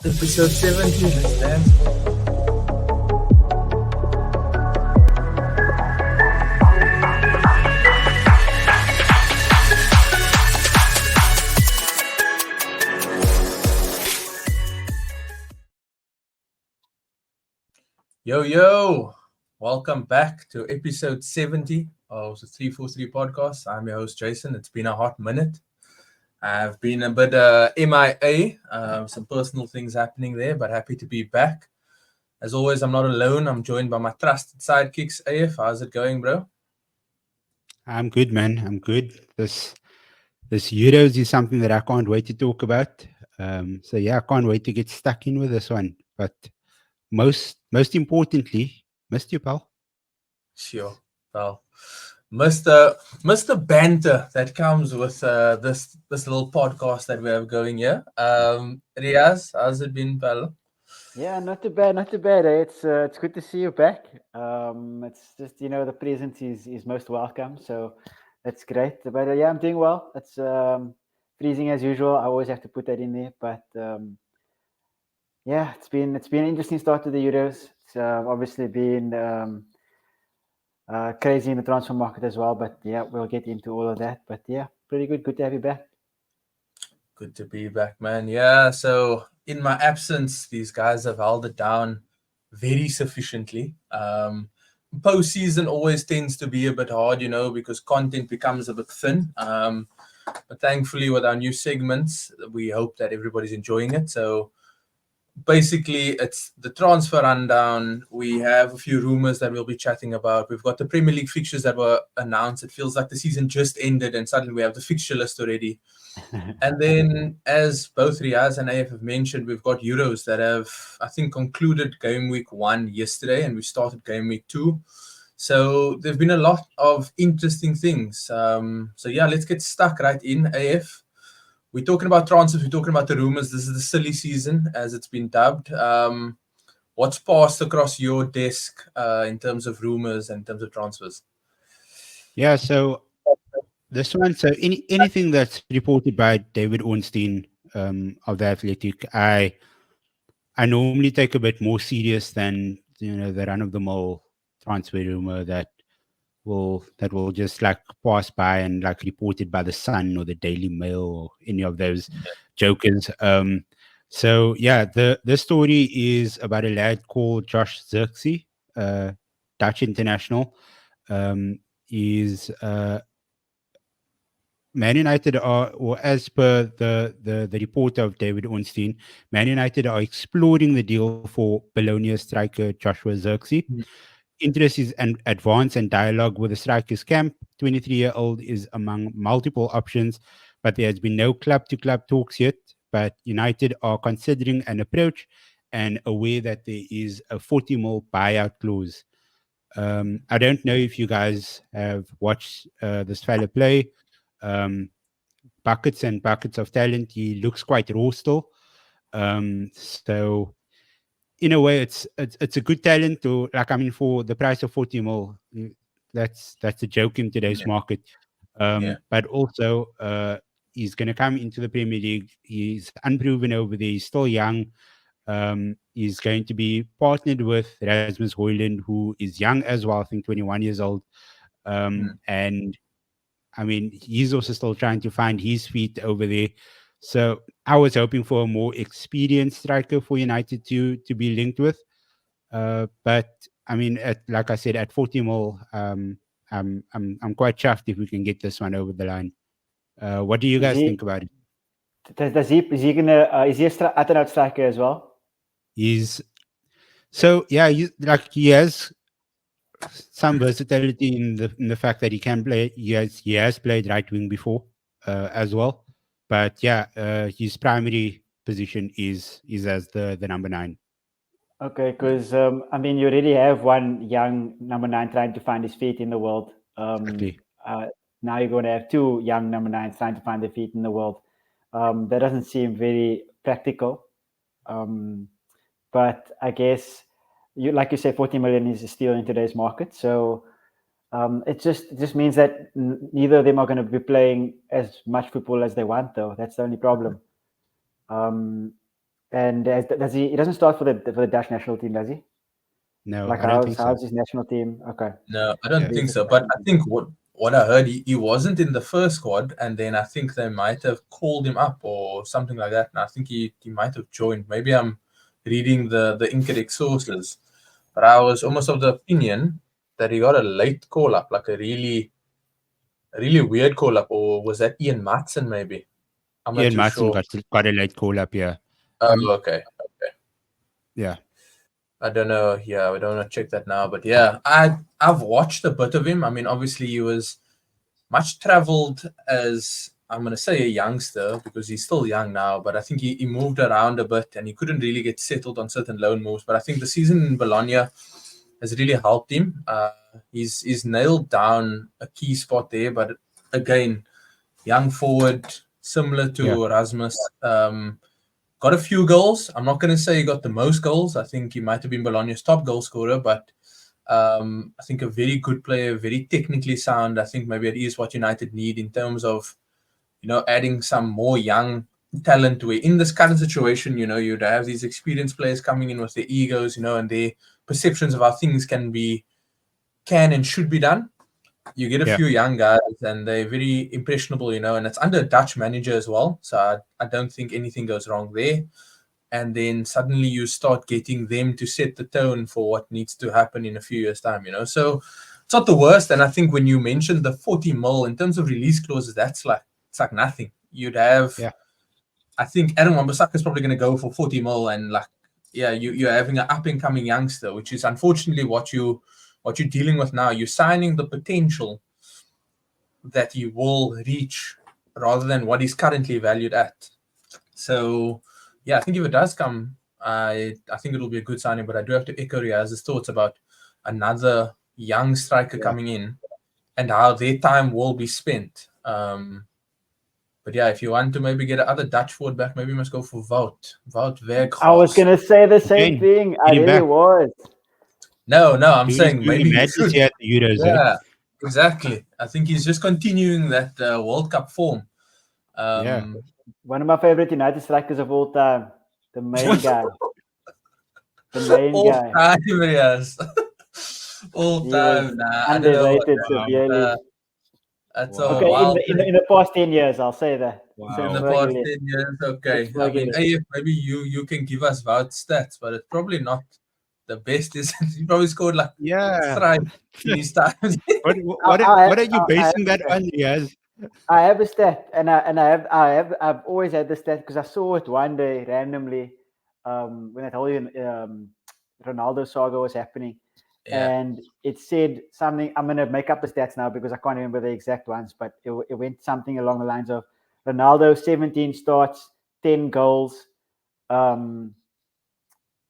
Episode 70, let's dance. Yo, welcome back to episode 70 of the 343 podcast. I'm your host, Jason. It's been a hot minute. I've been a bit MIA, some personal things happening there, but happy to be back. As always, I'm not alone. I'm joined by my trusted sidekicks. AF, how's it going, bro? I'm good, man. I'm good. This Euros is something that I can't wait to talk about. So yeah, I can't wait to get stuck in with this one. But most importantly, missed you, pal. Sure. Well, Mr. Banter that comes with this little podcast that we have going here. Riyaz, how's it been, pal? Yeah, not too bad, not too bad. It's good to see you back. It's just the presence is most welcome, so that's great. But yeah, I'm doing well. It's freezing as usual. I always have to put that in there, but yeah, it's been an interesting start to the Euros. It's obviously been crazy in the transfer market as well. But yeah, we'll get into all of that. But yeah, pretty good. Good to have you back. Good to be back, man. Yeah, so in my absence, these guys have held it down very sufficiently. Postseason always tends to be a bit hard, because content becomes a bit thin. But thankfully, with our new segments, we hope that everybody's enjoying it. So basically, it's the transfer rundown. We have a few rumors that we'll be chatting about. We've got the Premier League fixtures that were announced. It feels like the season just ended, and suddenly we have the fixture list already. And then, as both Riyaz and AF have mentioned, we've got Euros that have, I think, concluded game week 1 yesterday, and we started game week 2. So there've been a lot of interesting things. So yeah, let's get stuck right in. AF, we're talking about transfers, we're talking about the rumors. This is the silly season, as it's been dubbed. What's passed across your desk in terms of rumors and in terms of transfers? Yeah. So this one. So anything that's reported by David Ornstein of the Athletic, I normally take a bit more serious than the run of the mill transfer rumor that will just like pass by and like reported by the Sun or the Daily Mail or any of those jokers. So yeah, the story is about a lad called Josh Zirkzee, Dutch international. Is Man United are, or as per the report of David Ornstein, Man United are exploring the deal for Bologna striker Joshua Zirkzee. Interest is advanced and dialogue with the strikers camp. 23-year-old is among multiple options, but there has been no club-to-club talks yet. But United are considering an approach and aware that there is a 40 mil buyout clause. I don't know if you guys have watched this fella play. Buckets and buckets of talent. He looks quite raw still. So in a way, it's a good talent to for the price of 40 mil. That's a joke in today's market. But also, he's going to come into the Premier League. He's unproven over there. He's still young. He's going to be partnered with Rasmus Højlund, who is young as well. I think 21 years old. And I mean, he's also still trying to find his feet over there. So I was hoping for a more experienced striker for United to be linked with. But I mean, like I said, at 40 mil, I'm quite chuffed if we can get this one over the line. What do you guys think about it? Is he gonna? Is he a out-and-out striker as well? So yeah, he has some versatility in the fact that he can play. He has played right wing before as well. But yeah, his primary position is as the number 9. Okay, because I mean, you already have one young number 9 trying to find his feet in the world. Exactly. Now you're going to have 2 young number 9s trying to find their feet in the world. That doesn't seem very practical. But I guess like you say, 40 million is a steal in today's market. So it just means that neither of them are going to be playing as much football as they want, though. That's the only problem. And does he? He doesn't start for the Dutch national team, does he? No, Like I don't think so. how's his national team? Okay. No, I don't Yeah. think so. But I think what I heard, he wasn't in the first squad, and then I think they might have called him up or something like that. And I think he might have joined. Maybe I'm reading the incorrect sources, but I was almost of the opinion that he got a late call up, like a really weird call up, or was that Ian Matson maybe? I'm not Ian too Matson sure. got a late call up here. Oh, okay. Yeah. I don't know. Yeah, we don't want to check that now, but yeah, I've watched a bit of him. I mean, obviously he was much traveled as, I'm going to say, a youngster, because he's still young now, but I think he moved around a bit and he couldn't really get settled on certain loan moves. But I think the season in Bologna has really helped him. He's nailed down a key spot there, but again, young forward, similar to Rasmus. Got a few goals. I'm not going to say he got the most goals. I think he might have been Bologna's top goal scorer, but I think a very good player, very technically sound. I think maybe it is what United need in terms of, adding some more young talent to it. In this current situation, you'd have these experienced players coming in with their egos, and their perceptions of how things can and should be done. You get a few young guys and they're very impressionable, and it's under a Dutch manager as well. So I don't think anything goes wrong there. And then suddenly you start getting them to set the tone for what needs to happen in a few years' time, So it's not the worst. And I think when you mentioned the 40 mil in terms of release clauses, it's like nothing. You'd have, I think Adam Wan-Bissaka is probably going to go for 40 mil, and you're having an up and coming youngster, which is unfortunately what you're dealing with now. You're signing the potential that he will reach rather than what he's currently valued at. So I think if it does come, I think it'll be a good signing. But I do have to echo Riyaz's thoughts about another young striker coming in and how their time will be spent. But if you want to maybe get another Dutch forward back, maybe you must go for Wout Weghorst. I was going to say the same thing. I really was. No, I'm saying maybe you should. At the Euros, exactly. I think he's just continuing that World Cup form. One of my favorite United strikers of all time, the main guy. The main all guy. Time, yes. All time. Underrated severely. That's okay. In the past 10 years, I'll say that. Wow. In the past 10 years, okay. I mean, maybe you can give us Wout's stats, but it's probably not the best. He probably scored like strike in his time. What are you basing that on, Riyaz? I have a stat, and I've always had the stat because I saw it one day randomly when I told you Ronaldo saga was happening, and it said something. I'm gonna make up the stats now because I can't remember the exact ones, but it went something along the lines of Ronaldo 17 starts, 10 goals,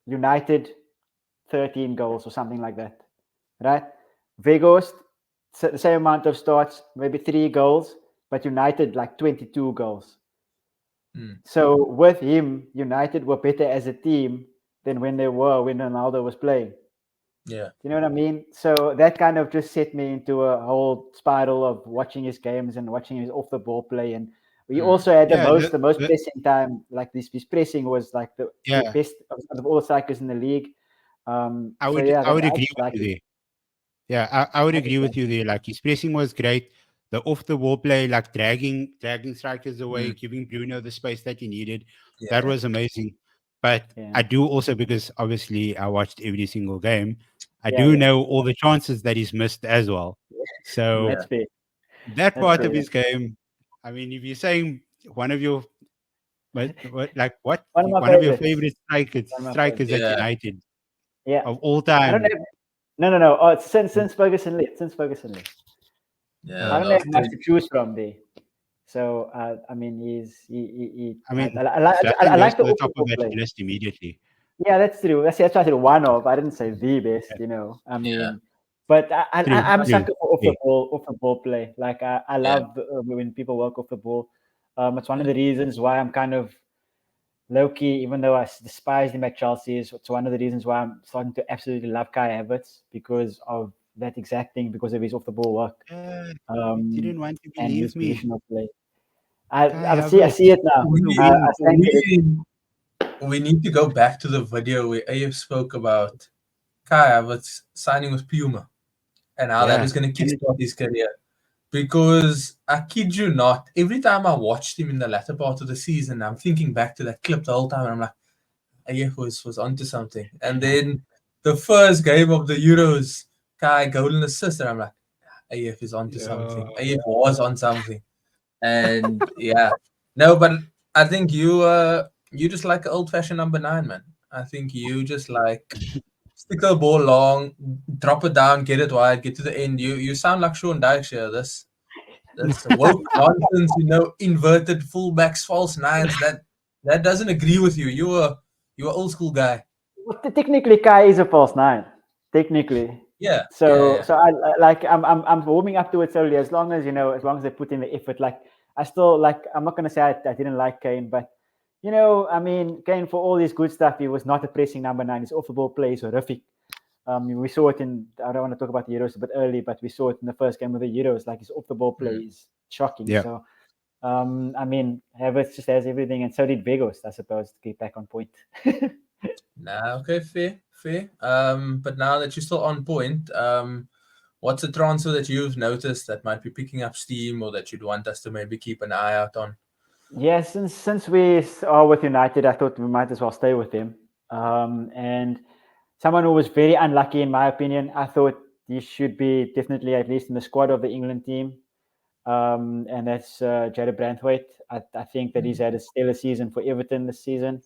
United 13 goals or something like that, right? Weghorst, the same amount of starts, maybe 3 goals, but United like 22 goals. So with him, United were better as a team than when Ronaldo was playing. Yeah. You know what I mean? So that kind of just set me into a whole spiral of watching his games and watching his off the ball play. And we also had the most pressing time, like this pressing was like the best of all the strikers in the league. I would agree with you there. Yeah, I would agree with you there. Like his pressing was great. The off the ball play, like dragging strikers away, giving Bruno the space that he needed. That was amazing. But I do also, because obviously I watched every single game, I do know all the chances that he's missed as well. So that part of his game, I mean, if you're saying one of your one of your favorite strikers at United of all time. No. Oh, it's since Ferguson left. Yeah, I don't have much to choose from there. So I mean, I like the top of that list immediately. Yeah, that's true. That's why I said one of. I didn't say the best. I mean, but I'm a sucker for off the ball play. Like I love when people work off the ball. It's one of the reasons why I'm kind of low-key, even though I despise him at Chelsea, it's one of the reasons why I'm starting to absolutely love Kai Havertz because of that exact thing, because of his off-the-ball work. You didn't want to believe me. Play. I see it now. we need to go back to the video where AF spoke about Kai Havertz signing with Puma and how that Yeah. was going to kickstart his career. Because I kid you not, every time I watched him in the latter part of the season, I'm thinking back to that clip the whole time, and I'm like, AF was onto something. And then the first game of the Euros, Kai goal and assist, and I'm like, AF is onto something. AF was on something. And yeah, no, but I think you just like old fashioned number 9, man. I think you just like stick the ball long, drop it down, get it wide, get to the end. You sound like Sean Dyche here. This woke nonsense, inverted fullbacks, false nines. That doesn't agree with you. You're old school guy. Well, technically, Kai is a false 9. Technically. Yeah. So yeah. so I'm warming up to it slowly. As long as they put in the effort. Like I still like. I'm not gonna say I didn't like Kane, but I mean, Kane, for all his good stuff, he was not a pressing number 9. His off the ball play is horrific. We saw it in. I don't want to talk about the Euros a bit early, but we saw it in the first game of the Euros. Like his off the ball play is shocking. Yeah. So, I mean, Havertz just has everything, and so did Vegas, I suppose, to get back on point. Nah, okay, fair. But now that you're still on point, what's a transfer that you've noticed that might be picking up steam or that you'd want us to maybe keep an eye out on? Yeah, since we are with United, I thought we might as well stay with them. And someone who was very unlucky, in my opinion, I thought he should be definitely at least in the squad of the England team. And that's Jared Branthwaite. I think that he's had a stellar season for Everton this season.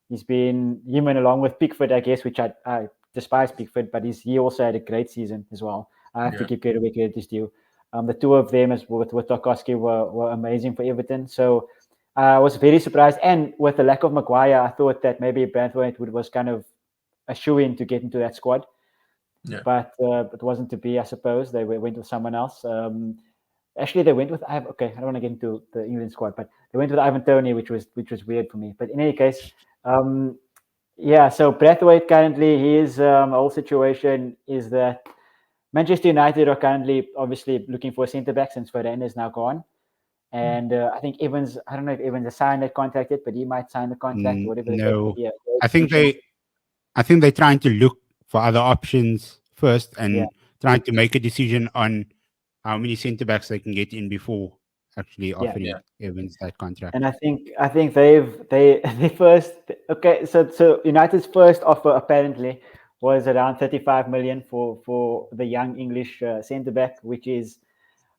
He's been human along with Pickford, I guess, which I despise Pickford, but he also had a great season as well. I have to give credit where credit is due. The two of them, as with Tarkowski, were amazing for Everton. So I was very surprised. And with the lack of Maguire, I thought that maybe Branthwaite was kind of a shoe-in to get into that squad. Yeah. But it wasn't to be, I suppose. They went with someone else. Actually, they went with I don't want to get into the England squad, but they went with Ivan Toney, which was weird for me. But in any case, yeah. So Braithwaite currently, his whole situation is that Manchester United are currently obviously looking for a centre back since Varane is now gone, and I think Evans. I don't know if Evans has signed that contract yet, but he might sign the contract or whatever. No, yeah, I think they're trying to look for other options first and trying to make a decision on how many centre backs they can get in before actually offering Evans that contract. And I think they first So United's first offer apparently was around 35 million for the young English centre back, which is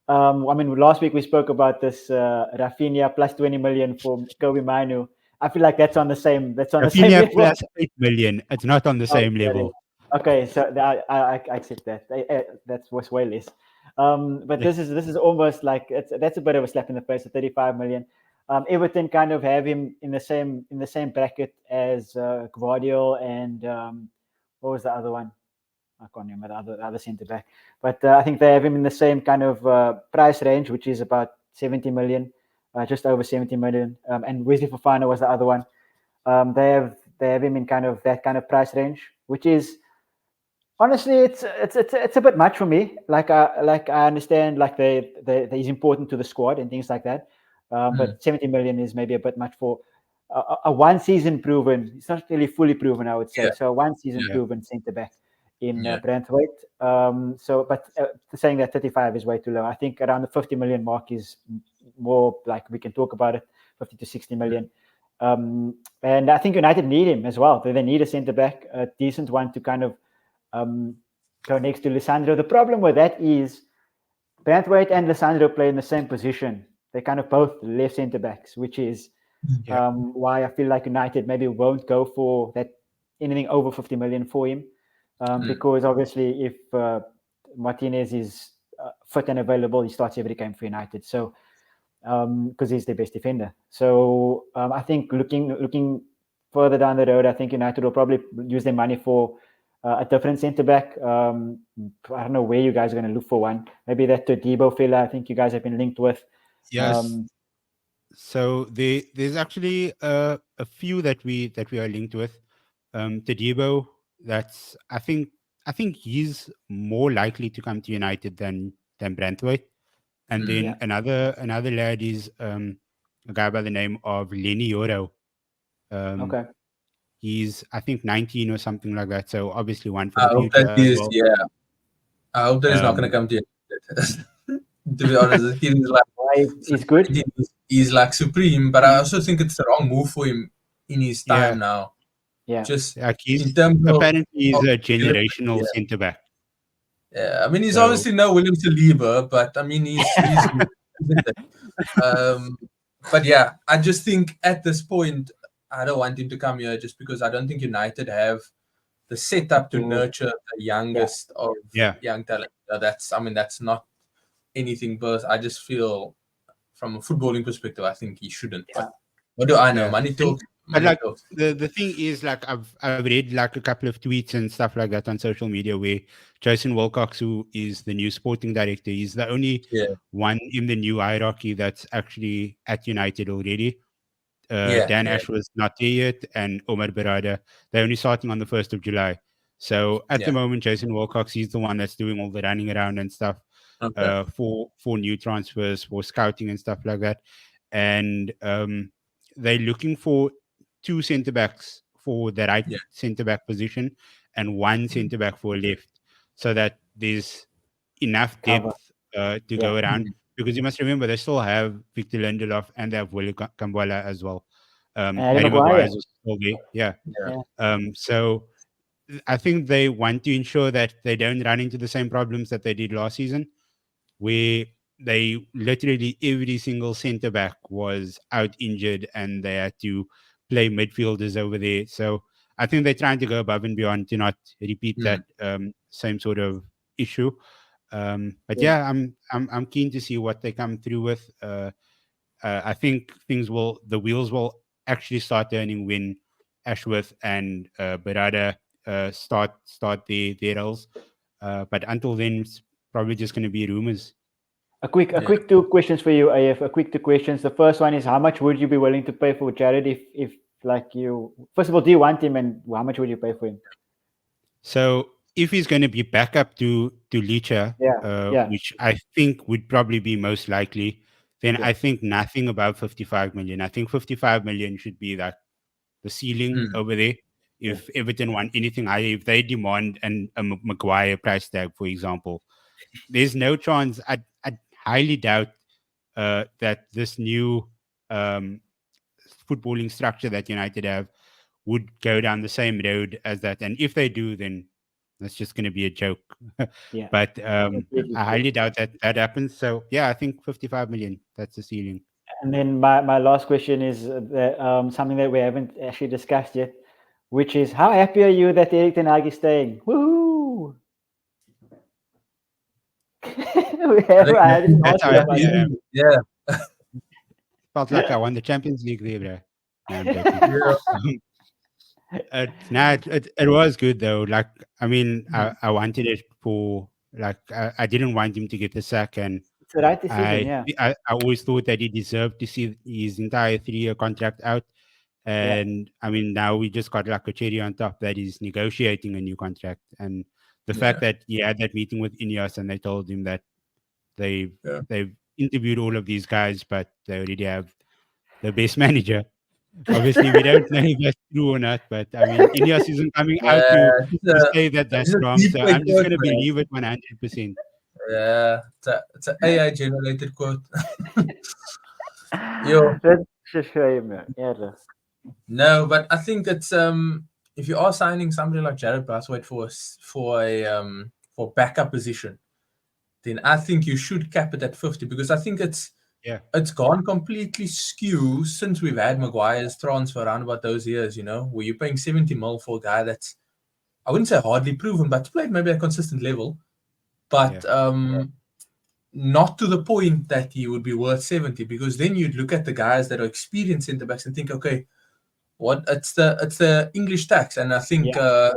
I mean, last week we spoke about this Rafinha plus 20 million for Kobe Manu. I feel like that's on the same. That's on the same Rafinha level. plus 8 million. It's not on the same level. Okay, so I accept that. That was way less. But this is almost like that's a bit of a slap in the face. At 35 million, Everton kind of have him in the same bracket as Gvardiol and what was the other one? I can't remember the other centre back. But I think they have him in the same kind of price range, which is about 70 million, just over 70 million. And Wesley Fofana was the other one. They have him in kind of that kind of price range, which is honestly it's a bit much for me. Like I understand like he's important to the squad and things like that. But 70 million is maybe a bit much for a one season proven. It's not really fully proven, I would say. So a one season proven centre back in Branthwaite. But saying that 35 is way too low. I think around the 50 million mark is more like we can talk about it, 50 to 60 million. And I think United need him as well. They need a centre back, a decent one to kind of go next to Lisandro. The problem with that is Branthwaite and Lisandro play in the same position. They're kind of both left centre backs, which is why I feel like United maybe won't go for that anything over 50 million for him. Because obviously if Martinez is fit and available, he starts every game for United. So because he's their best defender. So I think looking further down the road, I think United will probably use their money for a different centre back. I don't know where you guys are going to look for one. Maybe that Todibo fella. I think you guys have been linked with. Yes. So there's actually a few that we are linked with. Todibo. That's I think he's more likely to come to United than Branthwaite. And then another lad is a guy by the name of Lenny Yoro. Okay. He's, I think, 19 or something like that. So obviously one for I the hope future that he as is. well. Yeah, I hope that he's not going to come to United. To be honest, the kid is like Why he's good? he's like supreme, but I also think it's the wrong move for him in his time Yeah. now. Yeah. Just Like in terms apparently he's of a generational centre back. Yeah, I mean he's So- obviously no William Saliba, but I mean he's good, isn't it? But yeah, I just think at this point I don't want him to come here just because I don't think United have the setup to nurture the youngest of young talent. That's not anything but I just feel from a footballing perspective I think he shouldn't. But what do I know? Yeah. Money talks. But Money like talks. the thing is, like I've read like a couple of tweets and stuff like that on social media where Jason Wilcox, who is the new sporting director, he's the only one in the new hierarchy that's actually at United already. Dan Ash was not there yet, and Omar Berrada, they're only starting on the 1st of July. So at the moment, Jason Wilcox, he's the one that's doing all the running around and stuff for new transfers, for scouting and stuff like that. And they're looking for 2 centre backs for the right centre back position and 1 centre back for left, so that there's enough depth to go around. Because you must remember they still have Victor Lindelof and they have Willie Kambwala as well. Harry Maguire is still there. So I think they want to ensure that they don't run into the same problems that they did last season, where they literally every single centre back was out injured and they had to play midfielders over there. So I think they're trying to go above and beyond to not repeat that same sort of issue. But I'm keen to see what they come through with. I think the wheels will actually start turning when Ashworth and Berrada start their roles. But until then, it's probably just going to be rumors. A quick 2 questions for you, AF. A quick 2 questions. The first one is, how much would you be willing to pay for Jared if like you? First of all, do you want him, and how much would you pay for him? So if he's going to be back up to Licha, which I think would probably be most likely, then I think nothing above 55 million. I think 55 million should be like the ceiling over there. If Everton want anything higher, if they demand a Maguire price tag, for example, there's no chance. I highly doubt that this new footballing structure that United have would go down the same road as that. And if they do, then that's just going to be a joke. But I highly doubt that happens. So yeah, I think 55 million. That's the ceiling. And then my last question is something that we haven't actually discussed yet, which is, how happy are you that Erik ten Hag is staying? Woohoo! Felt like I won the Champions League there, bro. No, I'm joking. It was good though. Like, I mean, I wanted it for, like, I didn't want him to get the sack, and it's the right decision. I always thought that he deserved to see his entire 3-year contract out. And I mean, now we just got like a cherry on top that he's negotiating a new contract. And the fact that he had that meeting with Ineos and they told him that they've interviewed all of these guys, but they already have the best manager. Obviously, we don't know if that's true or not, but I mean, Ineos isn't coming out to say that that's wrong. So I'm just going to believe it 100%. Yeah, it's an AI generated quote. Yo, that's a shame. No, but I think it's if you are signing somebody like Jared Braithwaite for backup position, then I think you should cap it at 50, because I think it's gone completely skew since we've had Maguire's transfer around about those years, where you're paying 70 mil for a guy that's, I wouldn't say hardly proven, but played maybe at a consistent level, but not to the point that he would be worth 70, because then you'd look at the guys that are experienced centre backs and think, okay, it's the English tax. And I think I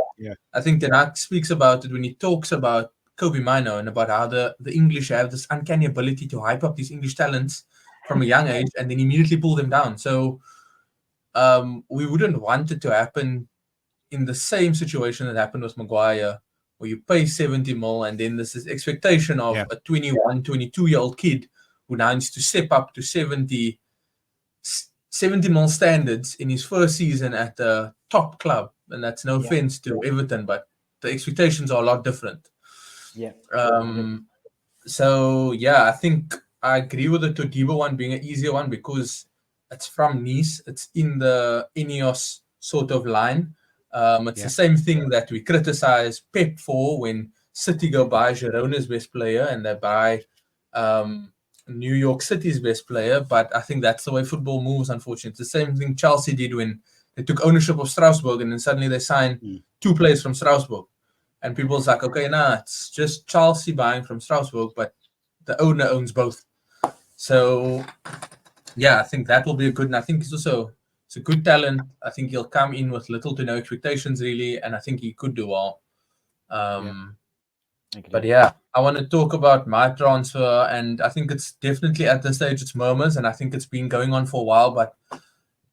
think Ten Hag speaks about it when he talks about Kobe Mino and about how the English have this uncanny ability to hype up these English talents from a young age and then immediately pull them down. So we wouldn't want it to happen in the same situation that happened with Maguire, where you pay 70 mil and then there's this expectation of a 21, 22-year-old kid who now needs to step up to 70 70 mil standards in his first season at the top club, and that's no offense to Everton, but the expectations are a lot different. Yeah. So yeah, I think I agree with the Todibo one being an easier one because it's from Nice. It's in the Ineos sort of line. It's the same thing that we criticize Pep for when City go buy Girona's best player and they buy New York City's best player. But I think that's the way football moves, unfortunately. It's the same thing Chelsea did when they took ownership of Strasbourg and then suddenly they signed 2 players from Strasbourg. And people's like, okay, it's just Chelsea buying from Strasbourg, but the owner owns both. So, yeah, I think that will be a good. And I think it's a good talent. I think he'll come in with little to no expectations, really, and I think he could do well. But yeah, I want to talk about my transfer, and I think it's definitely at this stage it's murmurs, and I think it's been going on for a while. But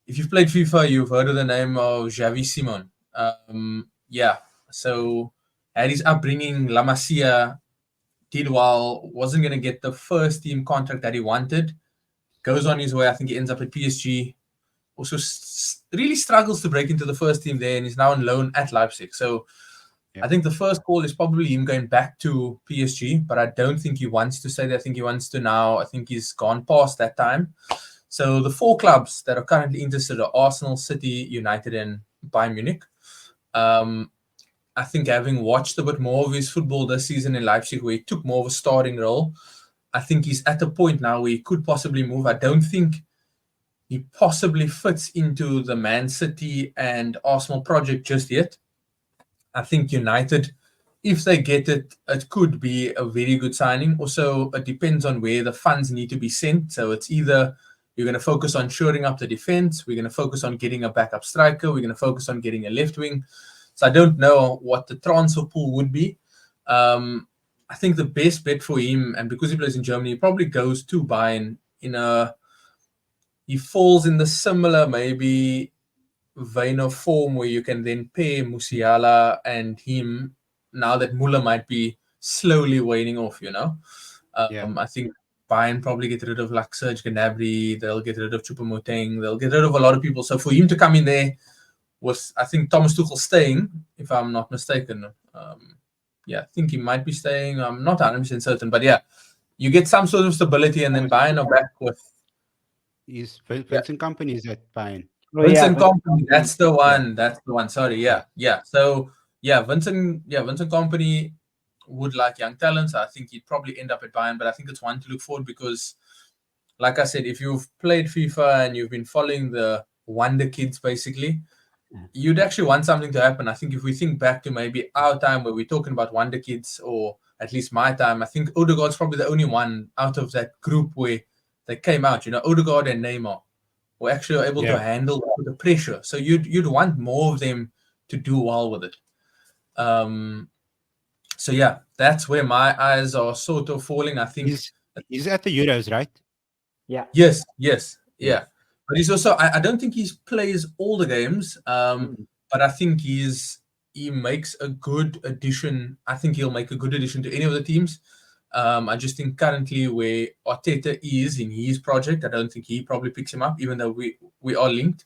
if you've played FIFA, you've heard of the name of Xavi Simon. So had his upbringing, La Masia, did well, wasn't going to get the first team contract that he wanted, goes on his way. I think he ends up at PSG. Also really struggles to break into the first team there, and he's now on loan at Leipzig. So I think the first call is probably him going back to PSG, but I don't think he wants to stay there. I think he wants to now. I think he's gone past that time. So the 4 clubs that are currently interested are Arsenal, City, United, and Bayern Munich. I think having watched a bit more of his football this season in Leipzig, where he took more of a starting role, I think he's at a point now where he could possibly move. I don't think he possibly fits into the Man City and Arsenal project just yet. I think United, if they get it, it could be a very good signing. Also, it depends on where the funds need to be sent. So it's either you're going to focus on shoring up the defense, we're going to focus on getting a backup striker, we're going to focus on getting a left wing. So I don't know what the transfer pool would be. I think the best bet for him, and because he plays in Germany, he probably goes to Bayern he falls in the similar maybe vein of form where you can then pair Musiala and him now that Muller might be slowly waning off, I think Bayern probably get rid of like Serge Gnabry, they'll get rid of Choupo-Moting, they'll get rid of a lot of people. So for him to come in there with, I think Thomas Tuchel staying, if I'm not mistaken, I think he might be staying. I'm not 100% certain, but yeah, you get some sort of stability, and then Bayern are back with Is Vincent Company is at Bayern. Vincent Company, that's the one. That's the one. Sorry, yeah. So Vincent Company would like young talents. I think he'd probably end up at Bayern, but I think it's one to look forward because, like I said, if you've played FIFA and you've been following the Wonder Kids, basically, you'd actually want something to happen. I think if we think back to maybe our time where we're talking about Wonder Kids, or at least my time, I think Odegaard's probably the only one out of that group where they came out. Odegaard and Neymar were actually able to handle the pressure. So you'd want more of them to do well with it. So yeah, that's where my eyes are sort of falling. I think he's at the Euros, right? Yeah. Yes. Yeah. But he's also, I don't think he plays all the games, but I think he makes a good addition. I think he'll make a good addition to any of the teams. I just think currently where Arteta is in his project, I don't think he probably picks him up, even though we are linked.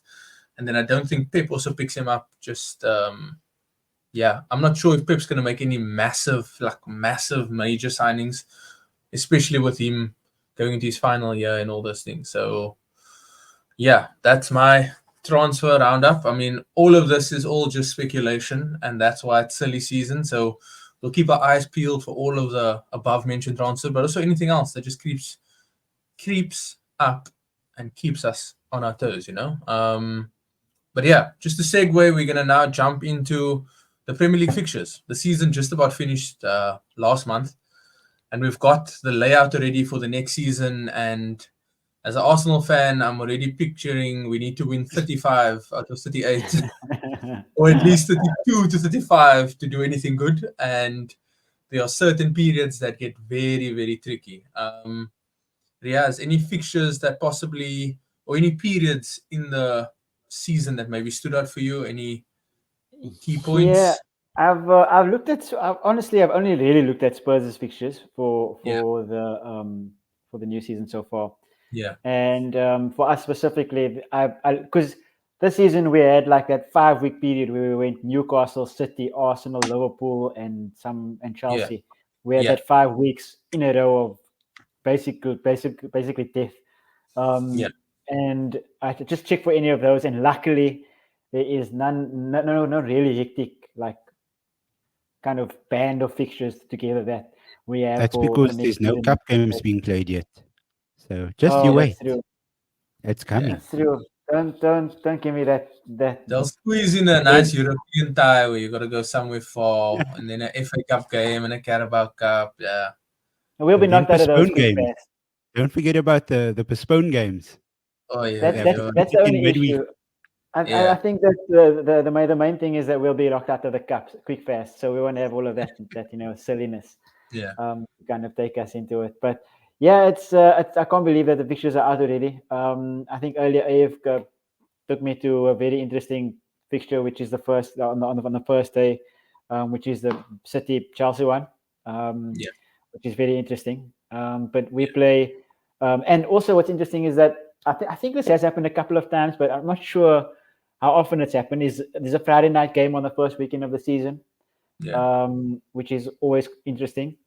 And then I don't think Pep also picks him up. Just, I'm not sure if Pep's going to make any massive major signings, especially with him going into his final year and all those things. So, yeah, that's my transfer roundup. I mean, all of this is all just speculation, and that's why it's silly season. So we'll keep our eyes peeled for all of the above-mentioned transfers, but also anything else that just creeps up and keeps us on our toes, But yeah, just to segue, we're going to now jump into the Premier League fixtures. The season just about finished last month, and we've got the layout already for the next season. And as an Arsenal fan, I'm already picturing we need to win 35 out of 38, or at least 32 to 35 to do anything good. And there are certain periods that get very, very tricky. Riyaz, any fixtures that possibly, or any periods in the season that maybe stood out for you? Any key points? Yeah, I've looked at. Honestly, I've only really looked at Spurs' fixtures for the new season so far. Yeah. And for us specifically, because this season we had like that 5-week period where we went Newcastle, City, Arsenal, Liverpool, and Chelsea. We had Yeah. that 5 weeks in a row of basically death. Yeah. And I just checked for any of those, and luckily there is none, not really hectic like kind of band of fixtures together that we have. That's for because the there's next no season. cup games being played yet. So just Oh, you that's wait. true. It's coming. That's true. Don't give me that. They'll squeeze in a nice European tie where you got to go somewhere far, and then an FA Cup game and a Carabao Cup. Yeah. We'll be And then knocked out of those postponed quick games. fast. Don't forget about the postponed games. Oh yeah. That's Yeah. that's the only midweek. issue. I Yeah. think that the main thing is that we'll be knocked out of the cups quick fast, so we won't have all of that silliness Yeah. kind of take us into it. But yeah, it's I can't believe that the fixtures are out already. I think earlier AF took me to a very interesting fixture, which is the first on the first day, which is the City Chelsea one, Yeah. which is very interesting. But we play, and also what's interesting is that I think this has happened a couple of times, but I'm not sure how often it's happened. Is there's a Friday night game on the first weekend of the season, Yeah. which is always interesting.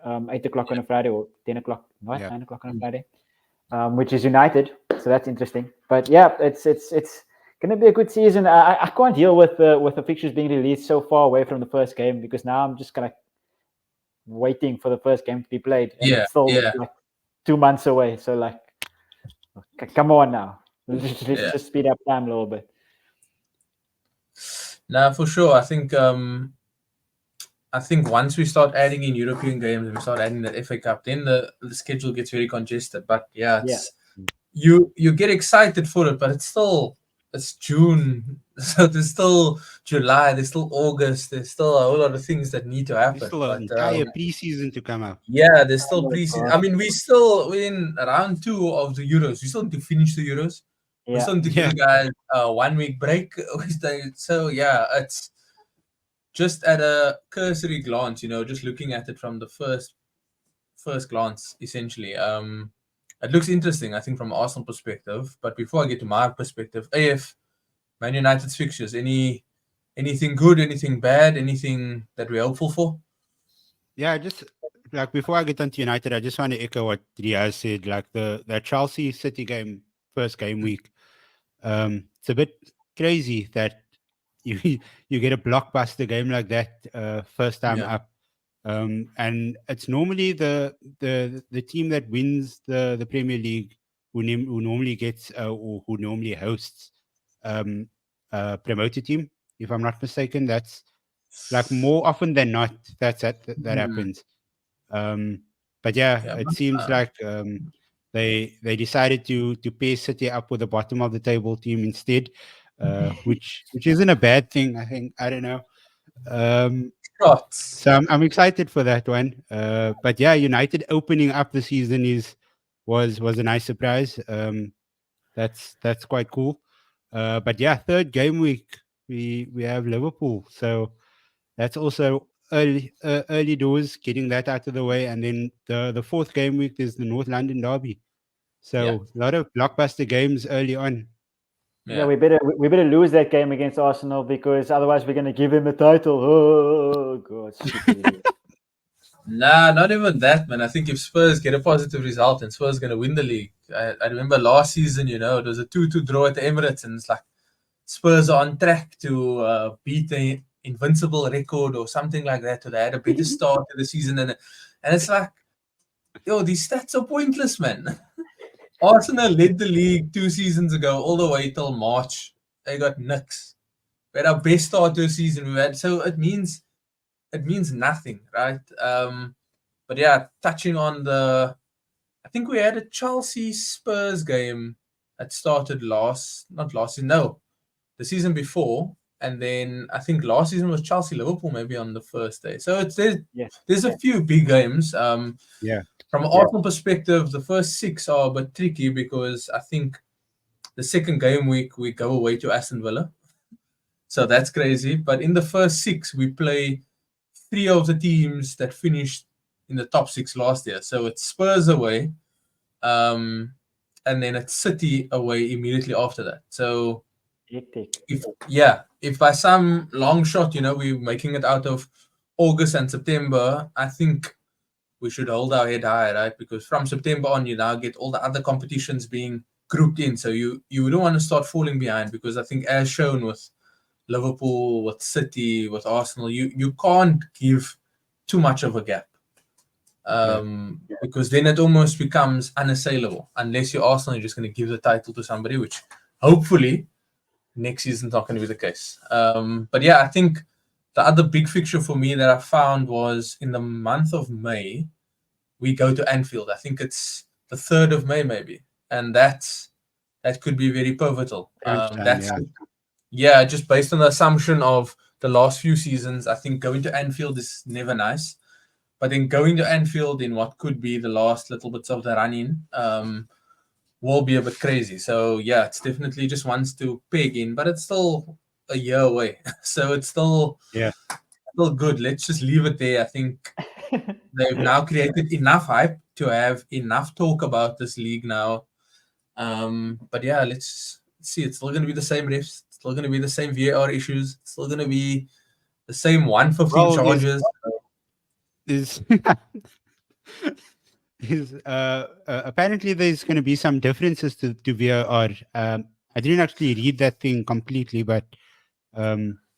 8 o'clock on a Friday or 10 o'clock, what? Yeah. 9 o'clock on a Friday, which is United. So that's interesting. But yeah, it's going to be a good season. I can't deal with the fixtures being released so far away from the first game, because now I'm just kind of waiting for the first game to be played, and Yeah. it's still Yeah. like 2 months away. So like, come on now, let's Yeah. just speed up time a little bit. Now, for sure, I think once we start adding in European games and we start adding the FA Cup, then the schedule gets very congested. But yeah, it's you get excited for it, but it's June, so there's still July, there's still August, there's still a whole lot of things that need to happen. There's still an entire preseason to come up. Yeah, there's still Oh my preseason. God. I mean, we're in round 2 of the Euros. We still need to finish the Euros. We Yeah. still need to give the guys a 1 week break. So yeah, it's just at a cursory glance, just looking at it from the first glance, essentially. It looks interesting, I think, from an Arsenal perspective. But before I get to my perspective, AF, Man United's fixtures, anything good, anything bad, anything that we're hopeful for? Yeah, just like before I get onto United, I just want to echo what Riyaz said. Like the Chelsea City game, first game week, it's a bit crazy that you get a blockbuster game like that first time up. And it's normally the team that wins the Premier League who normally gets or who normally hosts a promoted team. If I'm not mistaken, that's like more often than not that happens. But yeah, it seems like they decided to pair City up with the bottom of the table team instead, which isn't a bad thing. I think, I don't know. So I'm excited for that one. But yeah, United opening up the season was a nice surprise. That's quite cool. But yeah, third game week we have Liverpool, so that's also early doors, getting that out of the way, and then the fourth game week is the North London derby. So a lot of blockbuster games early on. Yeah, we better lose that game against Arsenal, because otherwise we're going to give him a title. Oh God! Nah, not even that, man. I think if Spurs get a positive result and Spurs going to win the league. I remember last season, it was a 2-2 draw at the Emirates, and it's like Spurs are on track to beat the invincible record or something like that. Or they had a better start to the season, and it's like, these stats are pointless, man. Arsenal led the league 2 seasons ago all the way till March. They got nix. We had our best start to the season we've had, so it means nothing, right? But yeah, touching on I think we had a Chelsea Spurs game that started the season before, and then I think last season was Chelsea Liverpool maybe on the first day. So there's a few big games. From an Arsenal perspective, the first 6 are a bit tricky, because I think the second game week we go away to Aston Villa. So that's crazy. But in the first 6, we play 3 of the teams that finished in the top 6 last year. So it's Spurs away, and then it's City away immediately after that. So Hectic. if by some long shot, we're making it out of August and September, I think we should hold our head high, right? Because from September on, you now get all the other competitions being grouped in. So you don't want to start falling behind, because I think, as shown with Liverpool, with City, with Arsenal, you can't give too much of a gap. Because then it almost becomes unassailable, unless you're Arsenal, you're just going to give the title to somebody, which hopefully next season's not going to be the case. But yeah, I think the other big fixture for me that I found was in the month of May, we go to Anfield. I think it's the 3rd of May, maybe. And that could be very pivotal. Just based on the assumption of the last few seasons, I think going to Anfield is never nice. But then going to Anfield in what could be the last little bits of the run-in will be a bit crazy. So, yeah, it's definitely just ones to peg in, but it's still a year away. So it's still good. Let's just leave it there. I think they've now created enough hype to have enough talk about this league now. But yeah, let's see. It's still going to be the same refs. It's still going to be the same VAR issues. It's still going to be the same 115 charges. Apparently there's going to be some differences to VAR. I didn't actually read that thing completely, but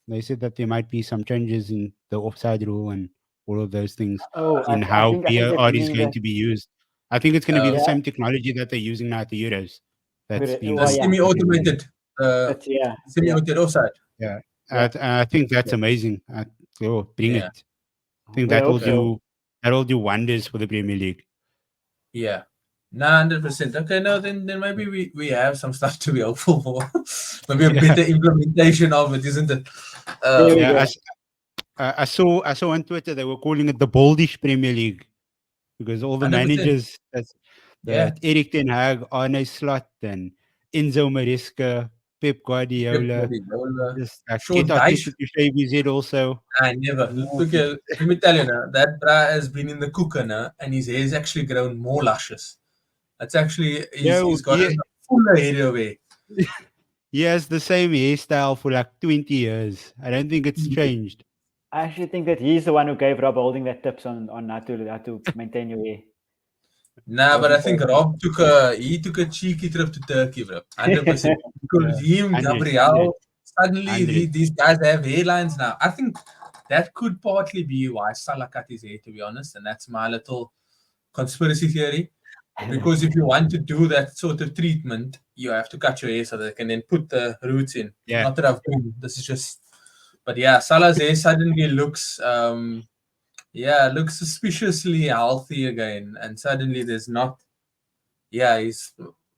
they said that there might be some changes in the offside rule and all of those things in how VAR is going to be used. I think it's going to be the same technology that they're using now at the Euros. That's semi-automated. Semi-automated offside. Yeah. I think that's amazing. Bring it. I think that will do wonders for the Premier League. Yeah. 100%. Okay, no, then maybe we have some stuff to be hopeful for. Maybe a better implementation of it, isn't it? I saw on Twitter they were calling it the Boldish Premier League, because all the 100%. Managers, Erik ten Hag, Arne Slot, and Enzo Maresca, Pep Guardiola. Just get Arteta to shave his head also. I never. Okay, let me tell you now, that bra has been in the cooker now, and his hair has actually grown more luscious. That's actually, he's got a fuller head away. He has the same hairstyle for like 20 years. I don't think it's changed. I actually think that he's the one who gave Rob Holding that tips on how to maintain your hair. Nah, but I think Rob took a cheeky trip to Turkey, bro. 100%. Because him, Gabriel, suddenly these guys have hairlines now. I think that could partly be why Salah cut his hair, to be honest. And that's my little conspiracy theory. Because if you want to do that sort of treatment, you have to cut your hair so that they can then put the roots in. Yeah. Not that I've done. This is just... But yeah, Salah's hair suddenly looks... looks suspiciously healthy again. And suddenly there's not... Yeah,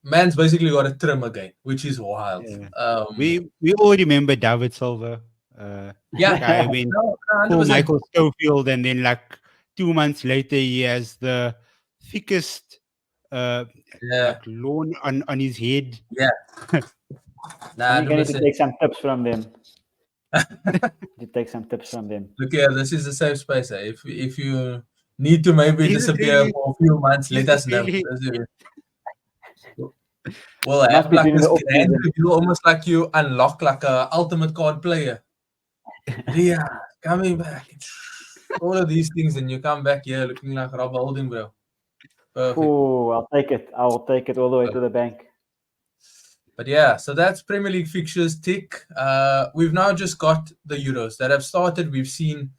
man's basically got a trim again, which is wild. Yeah. We all remember David Silva. Guy went full Michael Schofield, and then like 2 months later he has the thickest like lawn on his head. Yeah. You're going to take some tips from them. You take some tips from them. Look here, this is a safe space. If you need to maybe disappear for a few months, let us know. Well, I have like this grand review, almost like you unlock like a ultimate card player. Yeah, coming back. All of these things, and you come back here looking like Rob Holding, bro. Perfect. Oh, I'll take it. I will take it all the way to the bank. But yeah, so that's Premier League fixtures tick. We've now just got the Euros that have started. We've seen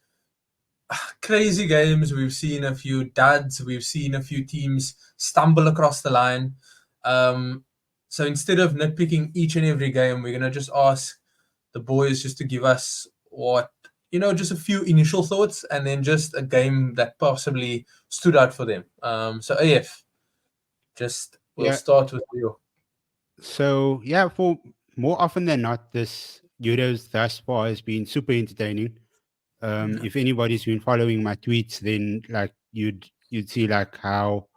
crazy games. We've seen a few duds. We've seen a few teams stumble across the line. So instead of nitpicking each and every game, we're going to just ask the boys just to give us just a few initial thoughts, and then just a game that possibly stood out for them. So AF, we'll start with you. So yeah, for more often than not, this Euros thus far has been super entertaining. If anybody's been following my tweets, then like you'd see like how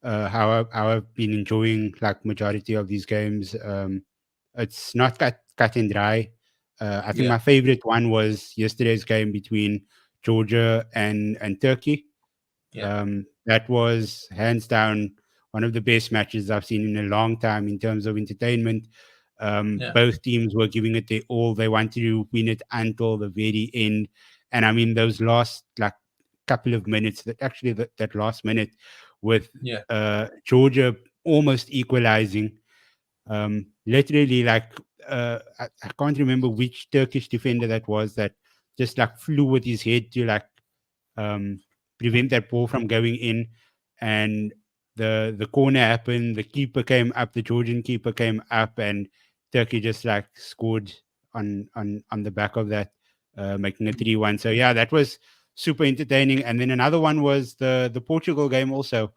I've been enjoying like majority of these games. It's not cut and dry. I think my favorite one was yesterday's game between Georgia and Turkey. That was hands down one of the best matches I've seen in a long time in terms of entertainment. Yeah. Both teams were giving it their all. They wanted to win it until the very end. And I mean, those last like couple of minutes, that last minute with Georgia almost equalizing. Literally, like I can't remember which Turkish defender that was that just like flew with his head to like prevent that ball from going in, and the corner happened. The keeper came up, the Georgian keeper came up, and Turkey just like scored on the back of that, making it 3-1. So yeah, that was super entertaining. And then another one was the Portugal game also.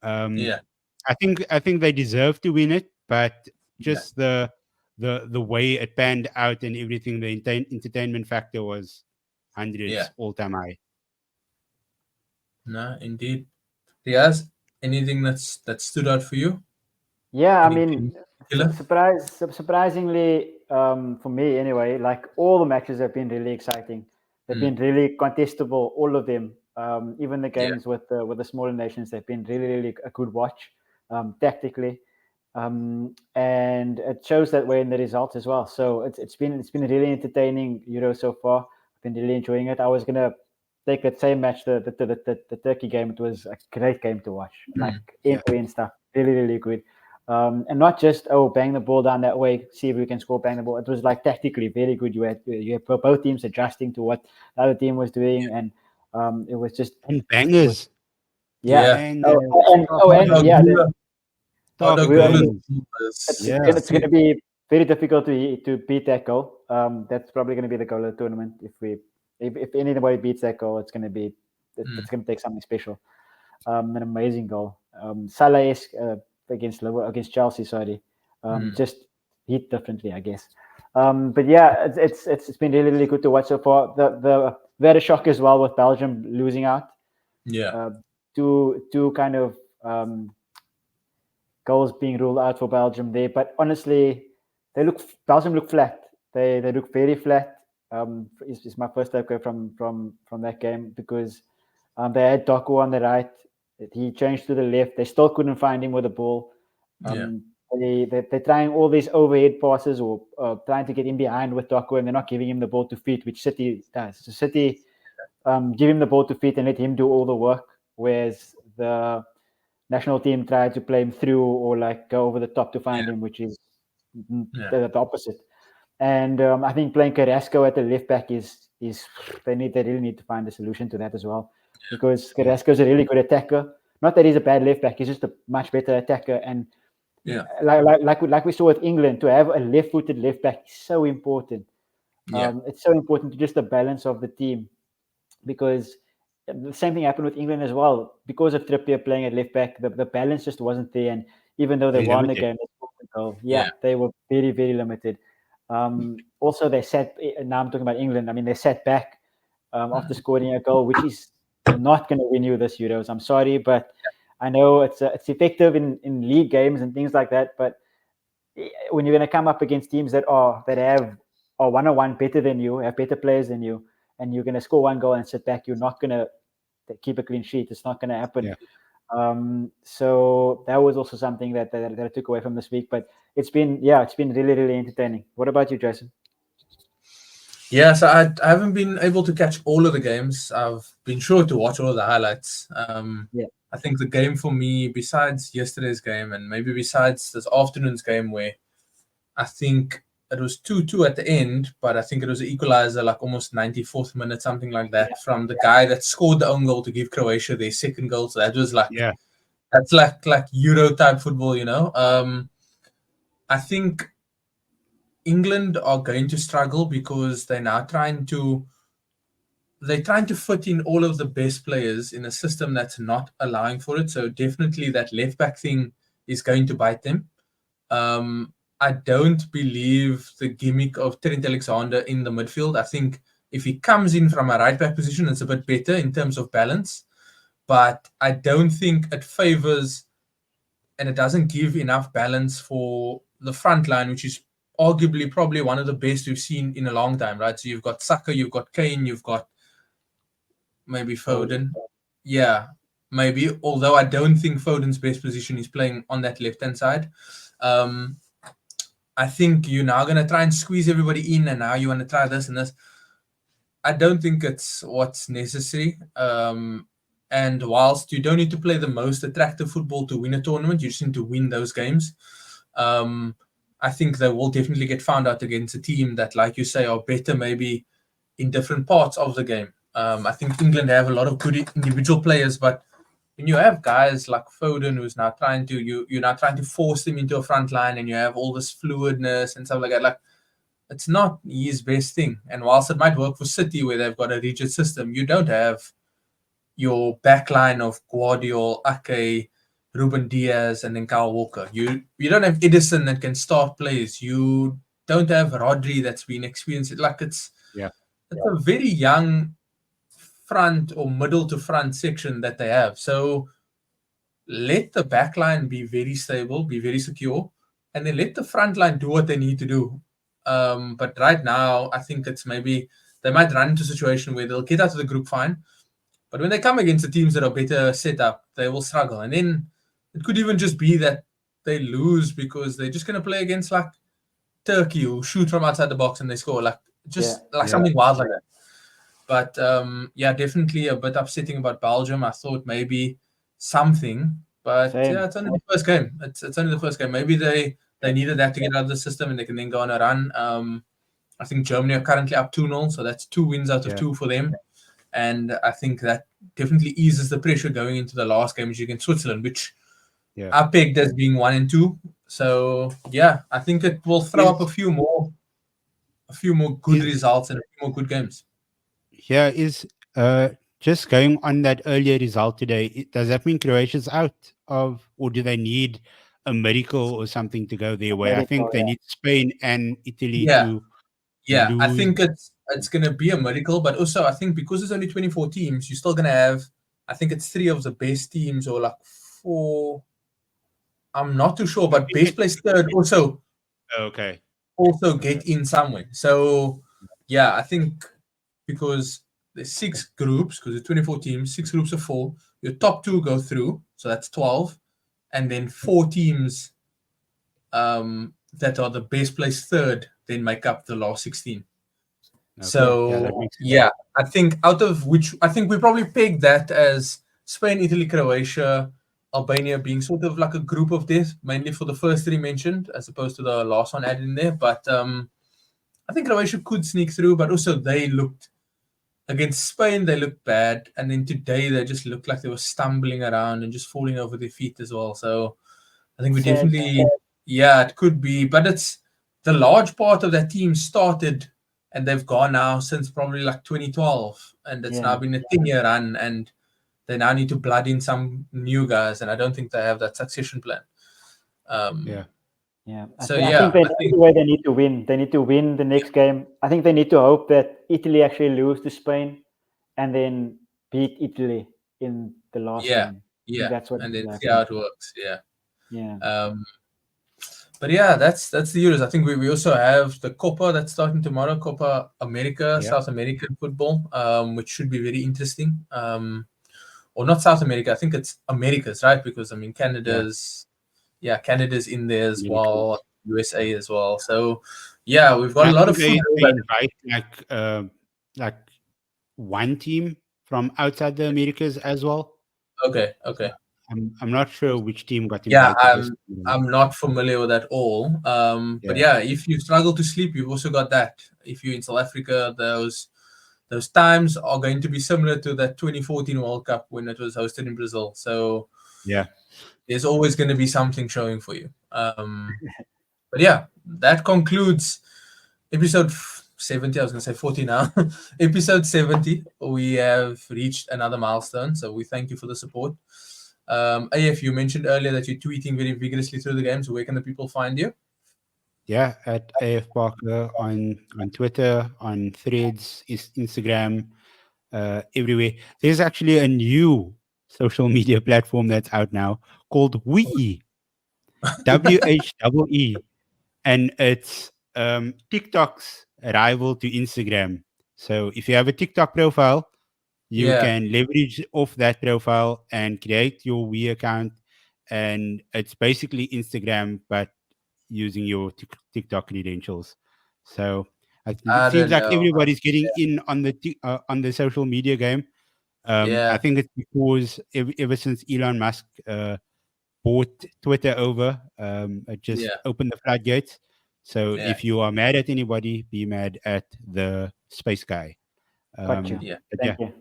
I think they deserve to win it, but just the way it panned out and everything, the entertainment factor was hundreds all time high. No, indeed. Riyaz, anything that stood out for you? Yeah, I Anything mean, surprisingly, for me anyway, like all the matches have been really exciting. They've been really contestable, all of them. Even the games with the smaller nations, they've been really a good watch, tactically, and it shows that way in the results as well. So it's been a really entertaining Euro so far. I've been really enjoying it. I was gonna take that same match, the Turkey game. It was a great game to watch, like end-to-end stuff, really good. And not just bang the ball down that way, see if we can score, bang the ball. It was like tactically very good. You had both teams adjusting to what the other team was doing, and it was just and bangers. It's going to be very difficult to beat that goal. That's probably going to be the goal of the tournament. If anybody beats that goal, it's going to be it's going to take something special. An amazing goal. Salah-esque against Chelsea. Sorry, just hit differently, I guess. But yeah, it's been really good to watch so far. We had a shock as well with Belgium losing out. Two kind of goals being ruled out for Belgium there. But honestly, Belgium look flat. They look very flat. It's my first takeaway from that game, because they had Doku on the right. He changed to the left. They still couldn't find him with the ball. They're trying all these overhead passes or trying to get in behind with Doku, and they're not giving him the ball to feet, which City does. So City give him the ball to feet and let him do all the work, whereas the national team tried to play him through or like go over the top to find him, which is the opposite. And I think playing Carrasco at the left back is they really need to find a solution to that as well, because Carrasco is a really good attacker. Not that he's a bad left back; he's just a much better attacker. And like we saw with England, to have a left-footed left back is so important. It's so important to just the balance of the team, because the same thing happened with England as well. Because of Trippier playing at left back, the balance just wasn't there. And even though they won the game, they were very, very limited. Also, they sat. Now I'm talking about England. I mean, they sat back after scoring a goal, which is not going to win you this Euros. I'm sorry, but I know it's effective in league games and things like that. But when you're going to come up against teams that are 1-on-1 better than you, have better players than you, and you're going to score one goal and sit back, you're not going to keep a clean sheet. It's not going to happen. So that was also something that I took away from this week. But it's been really, really entertaining. What about you, Jason? Yeah, so I haven't been able to catch all of the games. I've been sure to watch all of the highlights. I think the game for me, besides yesterday's game and maybe besides this afternoon's game, where I think it was 2-2 at the end, but I think it was an equalizer, like almost 94th minute, something like that, from the guy that scored the own goal to give Croatia their second goal. So that was like, that's like Euro type football, you know. I think England are going to struggle because they're now trying to fit in all of the best players in a system that's not allowing for it. So definitely that left back thing is going to bite them. I don't believe the gimmick of Trent Alexander in the midfield. I think if he comes in from a right back position, it's a bit better in terms of balance. But I don't think it favors, and it doesn't give enough balance for the front line, which is arguably probably one of the best we've seen in a long time, right? So you've got Saka, you've got Kane, you've got maybe Foden. Yeah. maybe, although I don't think Foden's best position is playing on that left-hand side. I think you're now going to try and squeeze everybody in, and now you want to try this and this. I don't think it's what's necessary. And whilst you don't need to play the most attractive football to win a tournament, you just need to win those games. I think they will definitely get found out against a team that, like you say, are better maybe in different parts of the game. I think England have a lot of good individual players, but when you have guys like Foden, who's now trying to you're now trying to force them into a front line, and you have all this fluidness and stuff like that, like it's not his best thing. And whilst it might work for City, where they've got a rigid system, you don't have your backline of Guardiola, Ake, Ruben Diaz, and then Kyle Walker. You don't have Edison that can start plays. You don't have Rodri that's been experienced. Like it's a very young front or middle to front section that they have. So let the backline be very stable, be very secure, and then let the front line do what they need to do. But right now, I think it's maybe they might run into a situation where they'll get out of the group fine, but when they come against the teams that are better set up, they will struggle. And then it could even just be that they lose because they're just going to play against like Turkey, who shoot from outside the box and they score, like something wild like that. But definitely a bit upsetting about Belgium. I thought maybe something, but it's only the first game. It's only the first game. Maybe they needed that to get out of the system, and they can then go on a run. I think Germany are currently up 2-0, so that's 2 wins out of 2 for them. And I think that definitely eases the pressure going into the last game, which is against Switzerland, which I pegged as being 1 and 2. So I think it will throw up a few more good results and a few more good games. Yeah, is just going on that earlier result today, does that mean Croatia's out of, or do they need a miracle or something to go their way? I think they need Spain and Italy to lose. I think it's going to be a miracle, but also I think because there's only 24 teams, you're still going to have, I think it's 3 of the best teams, or like 4. I'm not too sure, but best place third also get in some way. So I think because there's 6 groups, because there's 24 teams, 6 groups of 4, your top 2 go through, so that's 12, and then 4 teams that are the best place third then make up the last 16. Okay. So I think out of which, I think we probably pegged that as Spain, Italy, Croatia, Albania being sort of like a group of death, mainly for the first 3 mentioned, as opposed to the last one added in there. But I think Croatia could sneak through, but also they looked, against Spain, they looked bad. And then today, they just looked like they were stumbling around and just falling over their feet as well. So I think we definitely, it could be. But it's the large part of that team started, and they've gone now since probably like 2012. And it's now been a 10-year run, and they now need to blood in some new guys. And I don't think they have that succession plan. I think the way they need to win. They need to win the next game. I think they need to hope that Italy actually lose to Spain, and then beat Italy in the last game. That's what. And then see how it works. But that's the Euros. I think we also have the Copa that's starting tomorrow, Copa America, South American football, which should be very interesting. Or not South America. I think it's Americas, right? Because I mean Canada's. Canada's in there as well, USA as well. So, we've got a lot of football. They invite like one team from outside the Americas as well. Okay. I'm not sure which team got invited. I'm not familiar with that at all. But if you struggle to sleep, you've also got that. If you're in South Africa, those times are going to be similar to that 2014 World Cup when it was hosted in Brazil. So, there's always going to be something showing for you. But that concludes episode 70. I was going to say 40 now. Episode 70. We have reached another milestone. So we thank you for the support. AF, you mentioned earlier that you're tweeting very vigorously through the game. So where can the people find you? At AF Parker on Twitter, on Threads, Instagram, everywhere. There's actually a new social media platform that's out now called WHWE, WHEE, and it's TikTok's rival to Instagram. So if you have a TikTok profile, you Yeah. can leverage off that profile and create your Wii account, and it's basically Instagram but using your TikTok credentials. So it I seems don't like know. everybody's getting in on the social media game. I Yeah. think it's because ever since Elon Musk bought Twitter over, it just Yeah. opened the floodgates. So Yeah. if you are mad at anybody, be mad at the space guy. Got you. Yeah. But Thank yeah, you.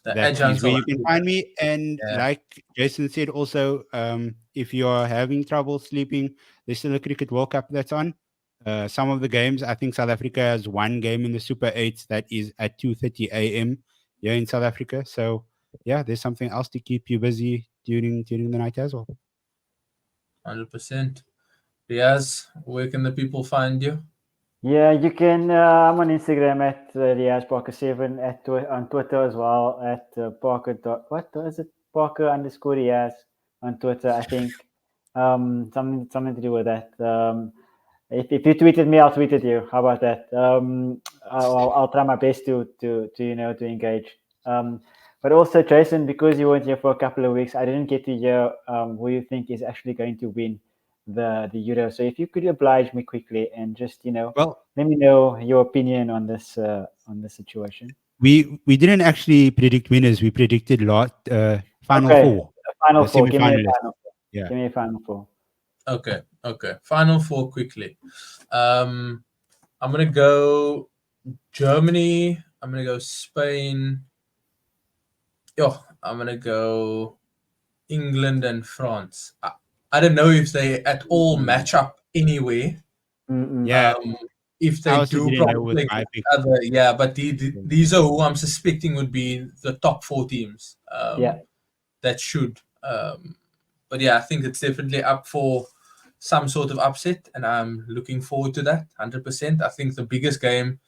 The that is adjuncts where are you can like, find me. And yeah. like Jason said, also, if you are having trouble sleeping, there's still a Cricket World Cup that's on. Some of the games, I think South Africa has one game in the Super 8s that is at 2:30 a.m. here in South Africa. So yeah, there's something else to keep you busy during the night as well. 100%. Riyaz, where can the people find you? Yeah, you can. I'm on Instagram at Riyaz Parker7, on Twitter as well at Parker. What is it? Parker_Riyaz on Twitter, I think. Something to do with that. If you tweeted me, I'll tweet at you. How about that? I'll try my best to engage. But also, Jason, because you weren't here for a couple of weeks, I didn't get to hear who you think is actually going to win the Euro. So if you could oblige me quickly and just Well, let me know your opinion on this situation. we didn't actually predict winners. We predicted final Okay, four, final the four. Give me a semi-finalists. final four. Yeah. Give me a final four. Okay. Final four quickly. I'm gonna go Germany. I'm gonna go Spain. I'm gonna go England and France. I don't know if they at all match up anyway. Yeah, If I they also do didn't know probably with play my each pick. other, yeah. But these are who I'm suspecting would be the top four teams. Yeah. That should. But yeah, I think it's definitely up for some sort of upset, and I'm looking forward to that 100%. I think the biggest game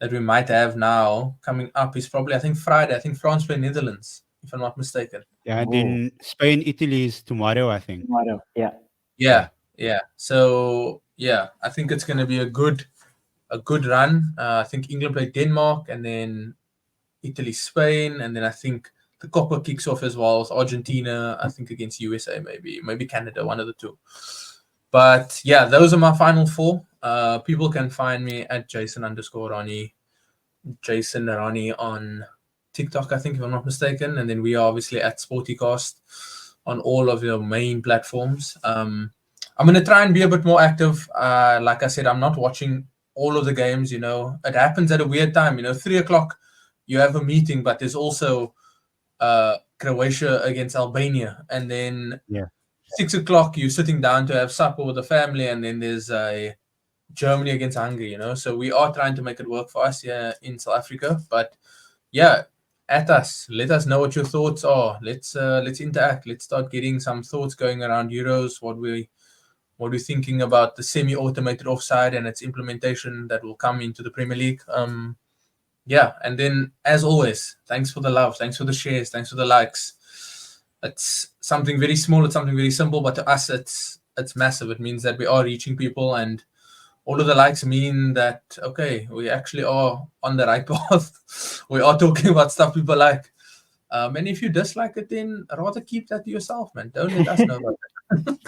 that we might have now coming up is probably, I think, Friday. I think France play Netherlands, if I'm not mistaken. Yeah, and Ooh. then Spain, Italy is tomorrow, I think. Tomorrow. Yeah. Yeah. So yeah, I think it's going to be a good run. I think England play Denmark, and then Italy, Spain, and then I think the Copa kicks off as well as Argentina. I think against USA, maybe Canada, one of the two. But yeah, those are my final four. People can find me at Jason_Ronnie, Jason Ronnie on TikTok, I think, if I'm not mistaken. And then we are obviously at Sportycast on all of your main platforms. I'm going to try and be a bit more active. Like I said, I'm not watching all of the games. It happens at a weird time. 3:00, you have a meeting, but there's also Croatia against Albania. And then 6:00, you're sitting down to have supper with the family. And then there's a Germany against Hungary, So we are trying to make it work for us here in South Africa. But yeah, at us. Let us know what your thoughts are. Let's interact. Let's start getting some thoughts going around Euros. What we're thinking about the semi-automated offside and its implementation that will come into the Premier League. Yeah, and then as always, thanks for the love, thanks for the shares, thanks for the likes. It's something very small, it's something very simple, but to us it's massive. It means that we are reaching people, and all of the likes mean that, okay, we actually are on the right path. We are talking about stuff people like. And if you dislike it, then rather keep that to yourself, man. Don't let us know about it.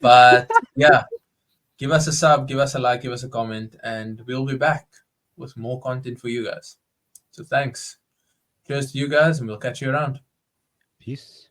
But yeah, give us a sub, give us a like, give us a comment, and we'll be back with more content for you guys. So thanks. Cheers to you guys, and we'll catch you around. Peace.